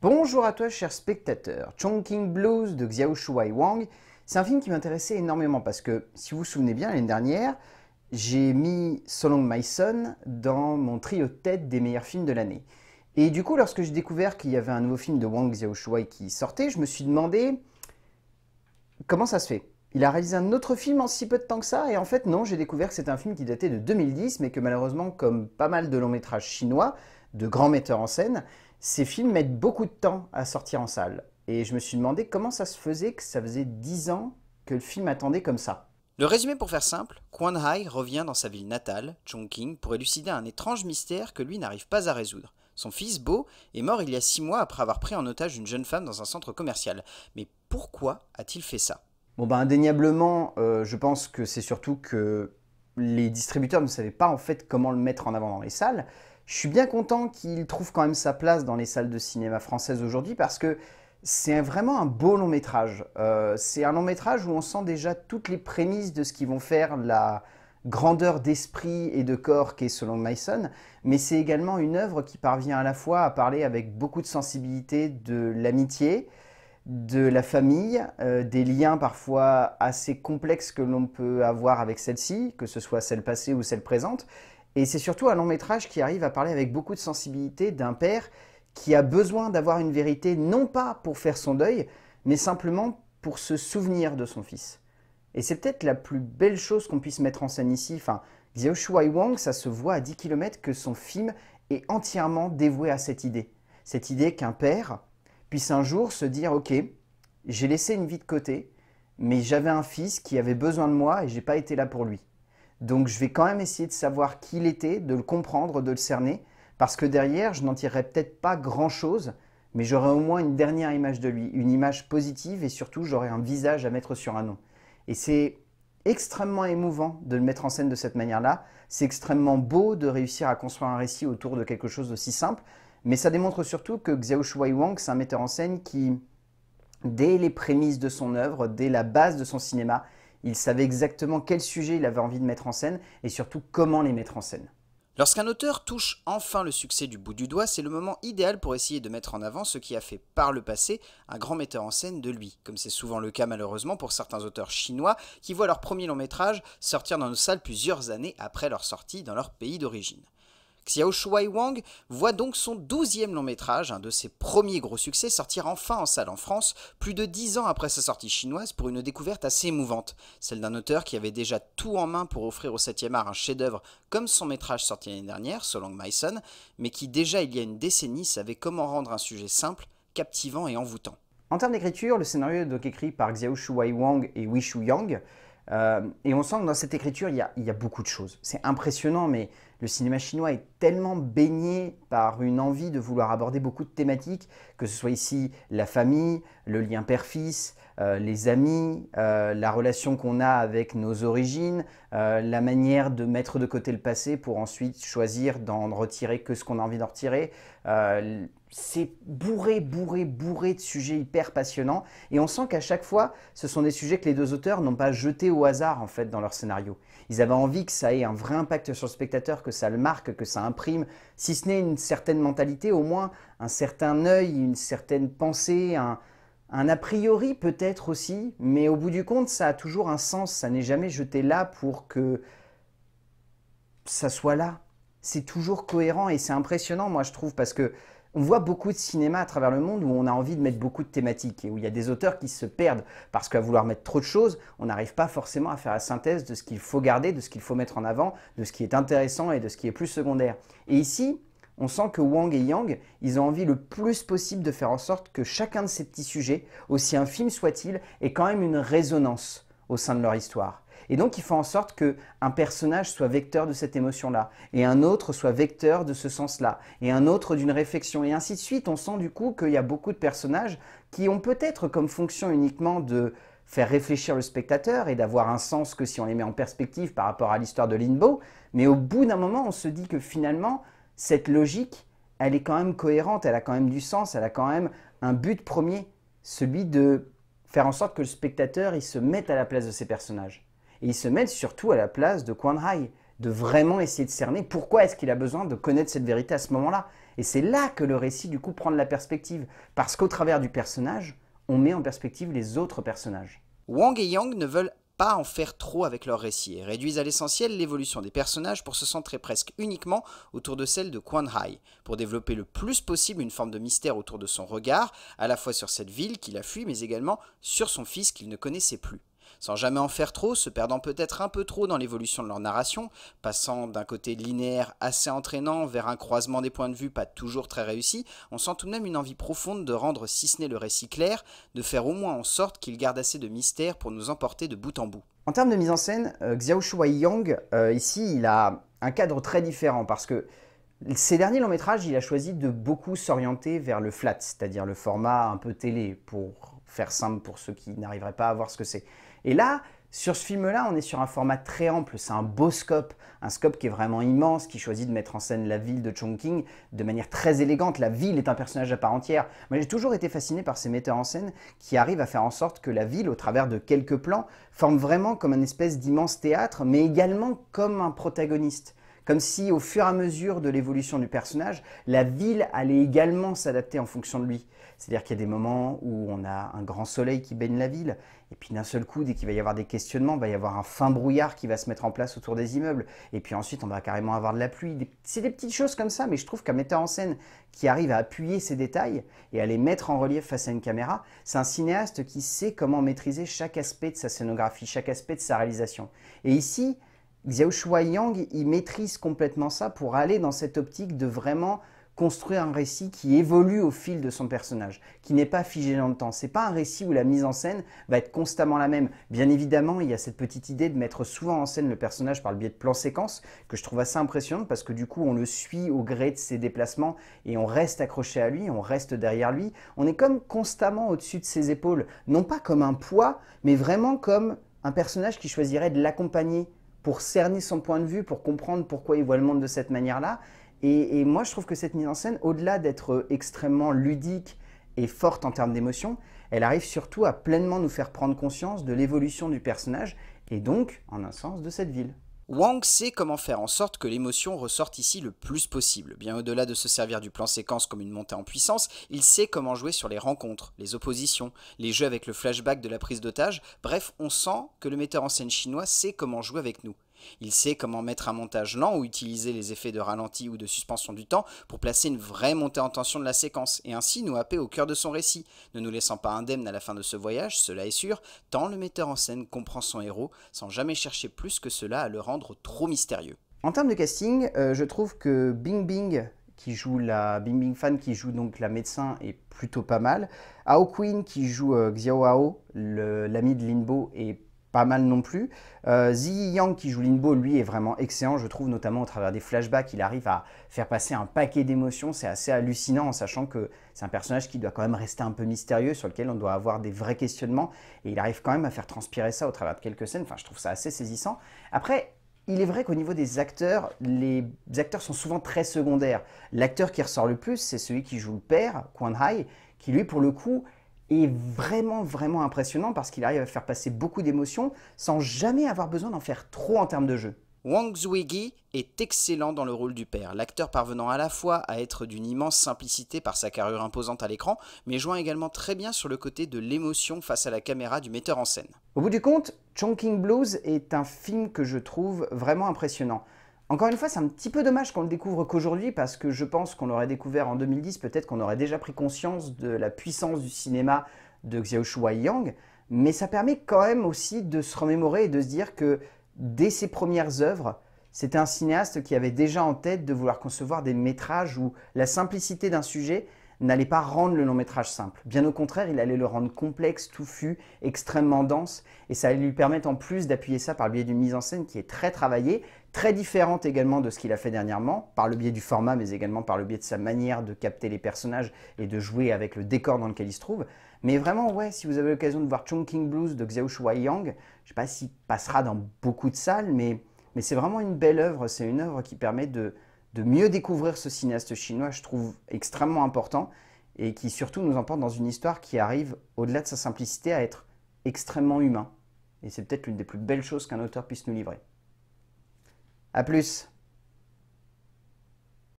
Bonjour à toi cher spectateur, Chongqing Blues de Xiao Shuai Wang, c'est un film qui m'intéressait énormément parce que, si vous vous souvenez bien, l'année dernière, j'ai mis So Long My Son dans mon trio de tête des meilleurs films de l'année. Et du coup, lorsque j'ai découvert qu'il y avait un nouveau film de Wang Xiao Shuai qui sortait, je me suis demandé comment ça se fait. Il a réalisé un autre film en si peu de temps que ça, et en fait non, j'ai découvert que c'était un film qui datait de 2010, mais que malheureusement, comme pas mal de longs métrages chinois, de grands metteurs en scène, ces films mettent beaucoup de temps à sortir en salle. Et je me suis demandé comment ça se faisait que ça faisait 10 ans que le film attendait comme ça. Le résumé pour faire simple, Quan Hai revient dans sa ville natale, Chongqing, pour élucider un étrange mystère que lui n'arrive pas à résoudre. Son fils, Bo, est mort il y a 6 mois après avoir pris en otage une jeune femme dans un centre commercial. Mais pourquoi a-t-il fait ça? Bon ben indéniablement, je pense que c'est surtout que les distributeurs ne savaient pas en fait comment le mettre en avant dans les salles. Je suis bien content qu'il trouve quand même sa place dans les salles de cinéma françaises aujourd'hui parce que c'est vraiment un beau long métrage. C'est un long métrage où on sent déjà toutes les prémices de ce qu'ils vont faire, la grandeur d'esprit et de corps qu'est So Long My Son, mais c'est également une œuvre qui parvient à la fois à parler avec beaucoup de sensibilité de l'amitié, de la famille, des liens parfois assez complexes que l'on peut avoir avec celle-ci, que ce soit celle passée ou celle présente. Et c'est surtout un long métrage qui arrive à parler avec beaucoup de sensibilité d'un père qui a besoin d'avoir une vérité, non pas pour faire son deuil, mais simplement pour se souvenir de son fils. Et c'est peut-être la plus belle chose qu'on puisse mettre en scène ici. Enfin, Xiao Shuai Wang, ça se voit à 10 km que son film est entièrement dévoué à cette idée. Cette idée qu'un père puisse un jour se dire « Ok, j'ai laissé une vie de côté, mais j'avais un fils qui avait besoin de moi et j'ai pas été là pour lui. Donc je vais quand même essayer de savoir qui il était, de le comprendre, de le cerner, parce que derrière, je n'en tirerai peut-être pas grand-chose, mais j'aurai au moins une dernière image de lui, une image positive et surtout j'aurai un visage à mettre sur un nom. » Et c'est extrêmement émouvant de le mettre en scène de cette manière-là. C'est extrêmement beau de réussir à construire un récit autour de quelque chose d'aussi simple, mais ça démontre surtout que Xiao Shuai Wang, c'est un metteur en scène qui, dès les prémices de son œuvre, dès la base de son cinéma, il savait exactement quel sujet il avait envie de mettre en scène et surtout comment les mettre en scène. Lorsqu'un auteur touche enfin le succès du bout du doigt, c'est le moment idéal pour essayer de mettre en avant ce qui a fait par le passé un grand metteur en scène de lui, comme c'est souvent le cas malheureusement pour certains auteurs chinois qui voient leur premier long métrage sortir dans nos salles plusieurs années après leur sortie dans leur pays d'origine. Xiao Shuai Wang voit donc son 12e long métrage, un de ses premiers gros succès, sortir enfin en salle en France, plus de 10 ans après sa sortie chinoise, pour une découverte assez émouvante, celle d'un auteur qui avait déjà tout en main pour offrir au 7e art un chef-d'œuvre comme son métrage sorti l'année dernière, So Long My Son, mais qui déjà il y a une décennie savait comment rendre un sujet simple, captivant et envoûtant. En termes d'écriture, le scénario est donc écrit par Xiao Shuai Wang et Wei Shu Yang. Et on sent que dans cette écriture, il y a beaucoup de choses. C'est impressionnant, mais le cinéma chinois est tellement baigné par une envie de vouloir aborder beaucoup de thématiques, que ce soit ici la famille, le lien père-fils, les amis, la relation qu'on a avec nos origines, la manière de mettre de côté le passé pour ensuite choisir d'en retirer que ce qu'on a envie d'en retirer. C'est bourré, bourré, bourré de sujets hyper passionnants. Et on sent qu'à chaque fois, ce sont des sujets que les deux auteurs n'ont pas jetés au hasard en fait dans leur scénario. Ils avaient envie que ça ait un vrai impact sur le spectateur, que ça le marque, que ça imprime, si ce n'est une certaine mentalité, au moins un certain œil, une certaine pensée, un a priori peut-être aussi, mais au bout du compte, ça a toujours un sens, ça n'est jamais jeté là pour que ça soit là. C'est toujours cohérent et c'est impressionnant, moi je trouve, parce que on voit beaucoup de cinéma à travers le monde où on a envie de mettre beaucoup de thématiques et où il y a des auteurs qui se perdent parce qu'à vouloir mettre trop de choses, on n'arrive pas forcément à faire la synthèse de ce qu'il faut garder, de ce qu'il faut mettre en avant, de ce qui est intéressant et de ce qui est plus secondaire. Et ici, on sent que Wang et Yang, ils ont envie le plus possible de faire en sorte que chacun de ces petits sujets, aussi infime soit-il, ait quand même une résonance au sein de leur histoire. Et donc il faut en sorte qu'un personnage soit vecteur de cette émotion-là, et un autre soit vecteur de ce sens-là, et un autre d'une réflexion, et ainsi de suite. On sent du coup qu'il y a beaucoup de personnages qui ont peut-être comme fonction uniquement de faire réfléchir le spectateur et d'avoir un sens que si on les met en perspective par rapport à l'histoire de Lin Bo, mais au bout d'un moment on se dit que finalement cette logique, elle est quand même cohérente, elle a quand même du sens, elle a quand même un but premier, celui de faire en sorte que le spectateur il se mette à la place de ces personnages. Et il se met surtout à la place de Quan Hai, de vraiment essayer de cerner pourquoi est-ce qu'il a besoin de connaître cette vérité à ce moment-là. Et c'est là que le récit du coup prend de la perspective, parce qu'au travers du personnage, on met en perspective les autres personnages. Wang et Yang ne veulent pas en faire trop avec leur récit et réduisent à l'essentiel l'évolution des personnages pour se centrer presque uniquement autour de celle de Quan Hai, pour développer le plus possible une forme de mystère autour de son regard, à la fois sur cette ville qu'il a fui mais également sur son fils qu'il ne connaissait plus. Sans jamais en faire trop, se perdant peut-être un peu trop dans l'évolution de leur narration, passant d'un côté linéaire assez entraînant vers un croisement des points de vue pas toujours très réussi, on sent tout de même une envie profonde de rendre si ce n'est le récit clair, de faire au moins en sorte qu'il garde assez de mystère pour nous emporter de bout en bout. En termes de mise en scène, Xiao Shuai-Yang, ici, il a un cadre très différent parce que ces derniers longs métrages, il a choisi de beaucoup s'orienter vers le flat, c'est-à-dire le format un peu télé, pour faire simple pour ceux qui n'arriveraient pas à voir ce que c'est. Et là, sur ce film-là, on est sur un format très ample, c'est un beau scope, un scope qui est vraiment immense, qui choisit de mettre en scène la ville de Chongqing de manière très élégante. La ville est un personnage à part entière. Moi, j'ai toujours été fasciné par ces metteurs en scène qui arrivent à faire en sorte que la ville, au travers de quelques plans, forme vraiment comme une espèce d'immense théâtre, mais également comme un protagoniste. Comme si, au fur et à mesure de l'évolution du personnage, la ville allait également s'adapter en fonction de lui. C'est-à-dire qu'il y a des moments où on a un grand soleil qui baigne la ville, et puis d'un seul coup, dès qu'il va y avoir des questionnements, il va y avoir un fin brouillard qui va se mettre en place autour des immeubles, et puis ensuite on va carrément avoir de la pluie. C'est des petites choses comme ça, mais je trouve qu'un metteur en scène qui arrive à appuyer ces détails et à les mettre en relief face à une caméra, c'est un cinéaste qui sait comment maîtriser chaque aspect de sa scénographie, chaque aspect de sa réalisation. Et ici, Xiao Shuai-Yang, il maîtrise complètement ça pour aller dans cette optique de vraiment construire un récit qui évolue au fil de son personnage, qui n'est pas figé dans le temps. C'est pas un récit où la mise en scène va être constamment la même. Bien évidemment, il y a cette petite idée de mettre souvent en scène le personnage par le biais de plans séquences que je trouve assez impressionnante parce que du coup, on le suit au gré de ses déplacements et on reste accroché à lui, on reste derrière lui. On est comme constamment au-dessus de ses épaules, non pas comme un poids, mais vraiment comme un personnage qui choisirait de l'accompagner pour cerner son point de vue, pour comprendre pourquoi il voit le monde de cette manière-là. Et moi, je trouve que cette mise en scène, au-delà d'être extrêmement ludique et forte en termes d'émotion, elle arrive surtout à pleinement nous faire prendre conscience de l'évolution du personnage et donc, en un sens, de cette ville. Wang sait comment faire en sorte que l'émotion ressorte ici le plus possible. Bien au-delà de se servir du plan séquence comme une montée en puissance, il sait comment jouer sur les rencontres, les oppositions, les jeux avec le flashback de la prise d'otage. Bref, on sent que le metteur en scène chinois sait comment jouer avec nous. Il sait comment mettre un montage lent ou utiliser les effets de ralenti ou de suspension du temps pour placer une vraie montée en tension de la séquence et ainsi nous happer au cœur de son récit, ne nous laissant pas indemnes à la fin de ce voyage, cela est sûr, tant le metteur en scène comprend son héros sans jamais chercher plus que cela à le rendre trop mystérieux. En termes de casting, je trouve que Bing Bing, Bing Bing Fan qui joue donc la médecin est plutôt pas mal. Hao Queen qui joue Xiao Hao, l'ami de Linbo, est pas mal non plus. Ziyi Yang qui joue Linbo, lui, est vraiment excellent, je trouve, notamment au travers des flashbacks. Il arrive à faire passer un paquet d'émotions, c'est assez hallucinant en sachant que c'est un personnage qui doit quand même rester un peu mystérieux, sur lequel on doit avoir des vrais questionnements, et il arrive quand même à faire transpirer ça au travers de quelques scènes. Enfin, je trouve ça assez saisissant. Après, il est vrai qu'au niveau des acteurs, les acteurs sont souvent très secondaires. L'acteur qui ressort le plus, c'est celui qui joue le père, Quan Hai, qui lui, pour le coup, est vraiment, vraiment impressionnant parce qu'il arrive à faire passer beaucoup d'émotions sans jamais avoir besoin d'en faire trop en termes de jeu. Wang Zuigi est excellent dans le rôle du père, l'acteur parvenant à la fois à être d'une immense simplicité par sa carrure imposante à l'écran, mais jouant également très bien sur le côté de l'émotion face à la caméra du metteur en scène. Au bout du compte, Chongqing Blues est un film que je trouve vraiment impressionnant. Encore une fois, c'est un petit peu dommage qu'on le découvre qu'aujourd'hui parce que je pense qu'on l'aurait découvert en 2010, peut-être qu'on aurait déjà pris conscience de la puissance du cinéma de Xiao Shuai-Yang, mais ça permet quand même aussi de se remémorer et de se dire que dès ses premières œuvres, c'était un cinéaste qui avait déjà en tête de vouloir concevoir des métrages où la simplicité d'un sujet n'allait pas rendre le long métrage simple. Bien au contraire, il allait le rendre complexe, touffu, extrêmement dense, et ça allait lui permettre en plus d'appuyer ça par le biais d'une mise en scène qui est très travaillée, très différente également de ce qu'il a fait dernièrement, par le biais du format, mais également par le biais de sa manière de capter les personnages et de jouer avec le décor dans lequel il se trouve. Mais vraiment, ouais, si vous avez l'occasion de voir Chongqing Blues de Xiao Shuai-Yang, je ne sais pas s'il passera dans beaucoup de salles, mais c'est vraiment une belle œuvre, c'est une œuvre qui permet de mieux découvrir ce cinéaste chinois, je trouve extrêmement important, et qui surtout nous emporte dans une histoire qui arrive, au-delà de sa simplicité, à être extrêmement humain. Et c'est peut-être l'une des plus belles choses qu'un auteur puisse nous livrer. A plus!